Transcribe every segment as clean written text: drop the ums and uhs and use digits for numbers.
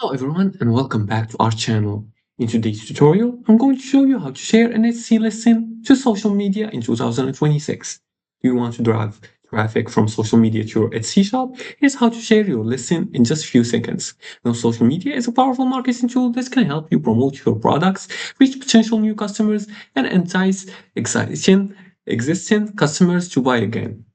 Hello everyone and welcome back to our channel. In today's tutorial, I'm going to show you how to share an Etsy listing to social media in 2026. Do you want to drive traffic from social media to your Etsy shop? Here's how to share your listing in just a few seconds. Now, social media is a powerful marketing tool that can help you promote your products, reach potential new customers, and entice existing customers to buy again.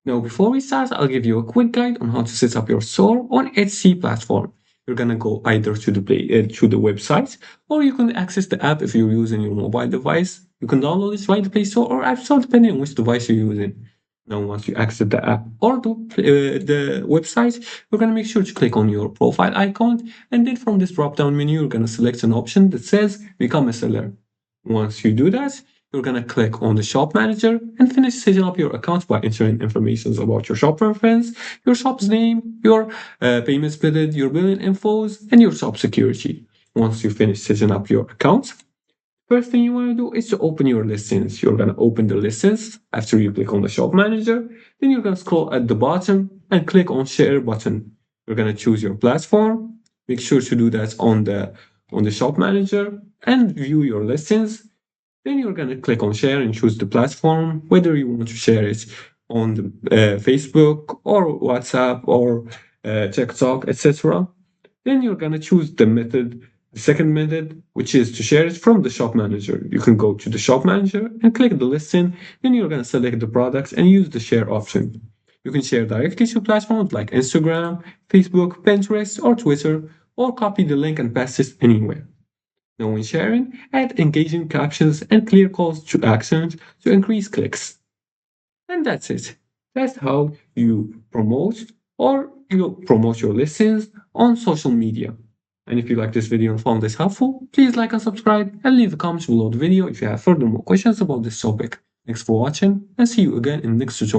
Now, before we start, I'll give you a quick guide on how to set up your store on Etsy platform. You're gonna go either to the website, or you can access the app if you're using your mobile device. You can download it via the Play Store or App Store, depending on which device you're using. Now, once you access the app or the website, you're gonna make sure to click on your profile icon, and then from this drop-down menu, you're gonna select an option that says "Become a Seller." Once you do that, you're gonna click on the shop manager and finish setting up your account by entering information about your shop preference, your shop's name, your payment method, your billing infos, and your shop security. Once you finish setting up your account, first thing you want to do is to open your listings. You're gonna open the listings after you click on the shop manager. Then you're gonna scroll at the bottom and click on share button. You're gonna choose your platform. Make sure to do that on the shop manager and view your listings. Then you're going to click on share and choose the platform, whether you want to share it on the, Facebook or WhatsApp or TikTok, etc. Then you're going to choose the second method, which is to share it from the shop manager. You can go to the shop manager and click the listing. Then you're going to select the products and use the share option. You can share directly to platforms like Instagram, Facebook, Pinterest, or Twitter, or copy the link and paste it anywhere. Now, when sharing, add engaging captions and clear calls to actions to increase clicks. And that's it. That's how you promote your listings on social media. And if you like this video and found this helpful, please like and subscribe and leave a comment below the video if you have further more questions about this topic. Thanks for watching and see you again in the next tutorial.